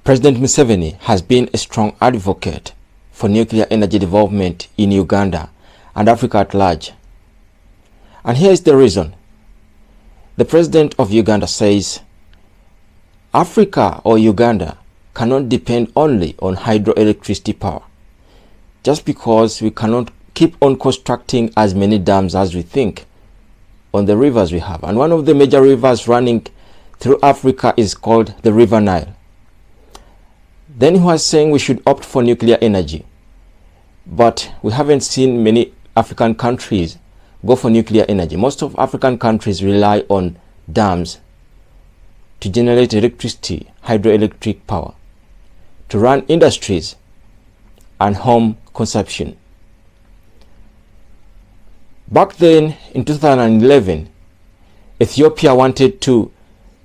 President Museveni has been a strong advocate for nuclear energy development in Uganda and Africa at large. And here is the reason. The president of Uganda says Africa or Uganda cannot depend only on hydroelectricity power, just because we cannot keep on constructing as many dams as we think on the rivers we have. And one of the major rivers running through Africa is called the River Nile. Then he was saying we should opt for nuclear energy. But we haven't seen many African countries go for nuclear energy. Most of African countries rely on dams to generate electricity, hydroelectric power, to run industries and home consumption. Back then, in 2011, Ethiopia wanted to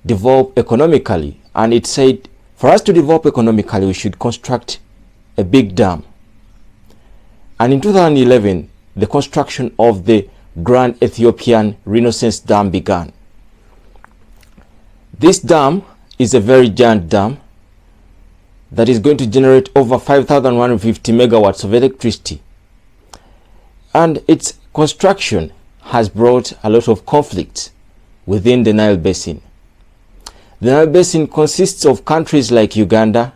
develop economically, and it said, for us to develop economically, we should construct a big dam. And in 2011, the construction of the Grand Ethiopian Renaissance Dam began. This dam is a very giant dam that is going to generate over 5,150 megawatts of electricity. And its construction has brought a lot of conflicts within the Nile Basin. The Nile Basin consists of countries like Uganda,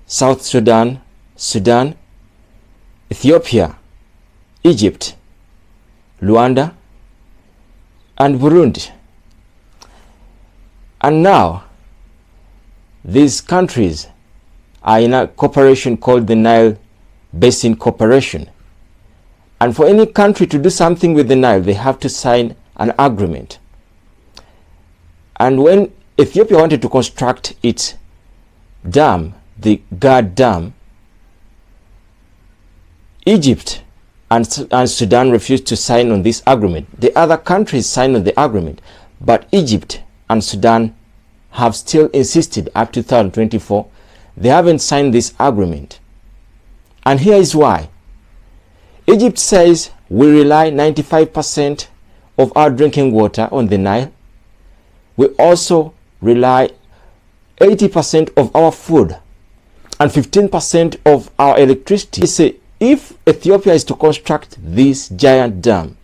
South Sudan, Sudan, Ethiopia, Egypt, Rwanda, and Burundi. And now, these countries are in a cooperation called the Nile Basin Cooperation. And for any country to do something with the Nile, they have to sign an agreement. And when Ethiopia wanted to construct its dam, the Gad Dam, Egypt and Sudan refused to sign on this agreement. The other countries signed on the agreement, but Egypt and Sudan have still insisted up to 2024 they haven't signed this agreement. And here is why. Egypt says we rely 95% of our drinking water on the Nile. We also rely 80% of our food and 15% of our electricity. They say if Ethiopia is to construct this giant dam,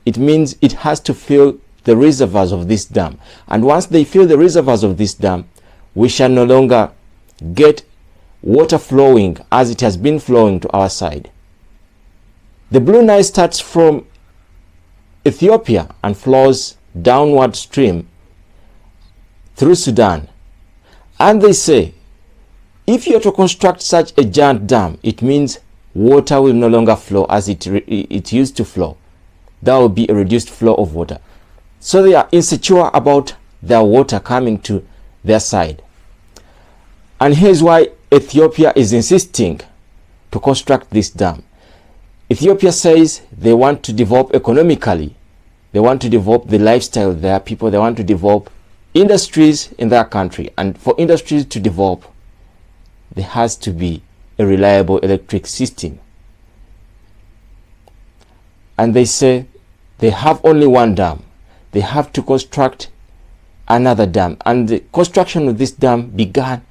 it means it has to fill the reservoirs of this dam. And once they fill the reservoirs of this dam, we shall no longer get water flowing as it has been flowing to our side. The Blue Nile starts from Ethiopia and flows downward stream through Sudan. And they say, if you are to construct such a giant dam, it means water will no longer flow as it used to flow. There will be a reduced flow of water. So they are insecure about their water coming to their side. And here's why Ethiopia is insisting to construct this dam. Ethiopia says they want to develop economically. They want to develop the lifestyle of their people. They want to develop industries in their country. And for industries to develop, there has to be a reliable electric system. And they say they have only one dam. They have to construct another dam. And the construction of this dam began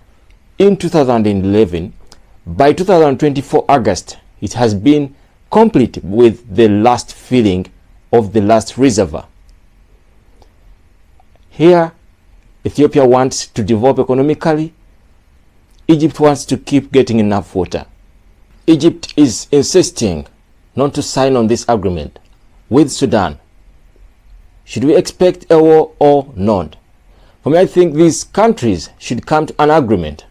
in 2011. By 2024 August, it has been complete with the last filling of the last reservoir. Here, Ethiopia wants to develop economically. Egypt wants to keep getting enough water. Egypt is insisting not to sign on this agreement with Sudan. Should we expect a war or not? For me, I think these countries should come to an agreement,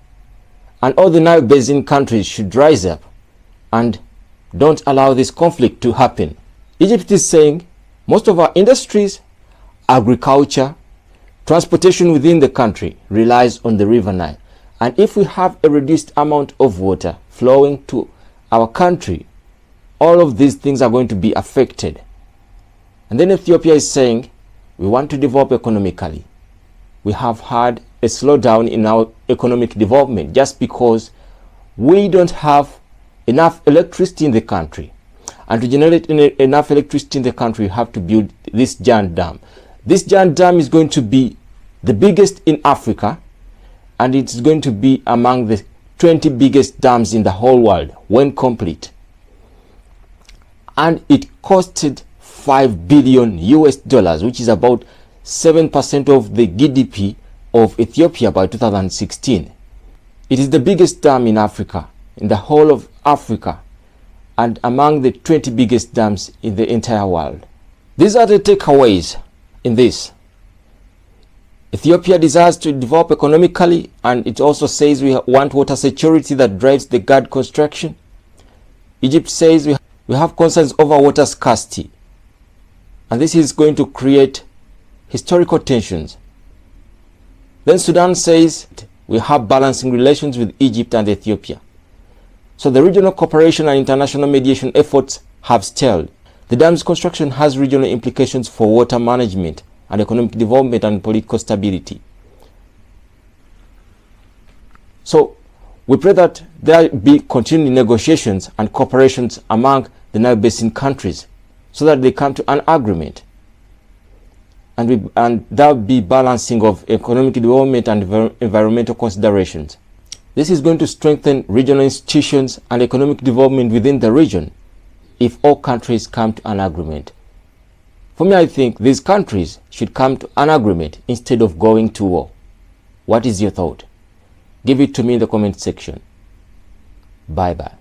and all the Nile Basin countries should rise up and don't allow this conflict to happen. Egypt is saying most of our industries, agriculture, transportation within the country relies on the River Nile. And if we have a reduced amount of water flowing to our country, all of these things are going to be affected. And then Ethiopia is saying we want to develop economically. We have had a slowdown in our economic development just because we don't have enough electricity in the country. And to generate enough electricity in the country, we have to build this giant dam. This giant dam is going to be the biggest in Africa, and it's going to be among the 20 biggest dams in the whole world when complete. And it costed $5 billion, which is about 7% of the GDP of Ethiopia by 2016. It is the biggest dam in Africa, in the whole of Africa, and among the 20 biggest dams in the entire world. These are the takeaways in this. Ethiopia desires to develop economically, and it also says we want water security that drives the GAD construction. Egypt says we have concerns over water scarcity, and this is going to create historical tensions. Then Sudan says we have balancing relations with Egypt and Ethiopia. So the regional cooperation and international mediation efforts have stalled. The dam's construction has regional implications for water management and economic development and political stability. So we pray that there be continued negotiations and cooperations among the Nile Basin countries so that they come to an agreement. And there will be balancing of economic development and environmental considerations. This is going to strengthen regional institutions and economic development within the region if all countries come to an agreement. For me, I think these countries should come to an agreement instead of going to war. What is your thought? Give it to me in the comment section. Bye-bye.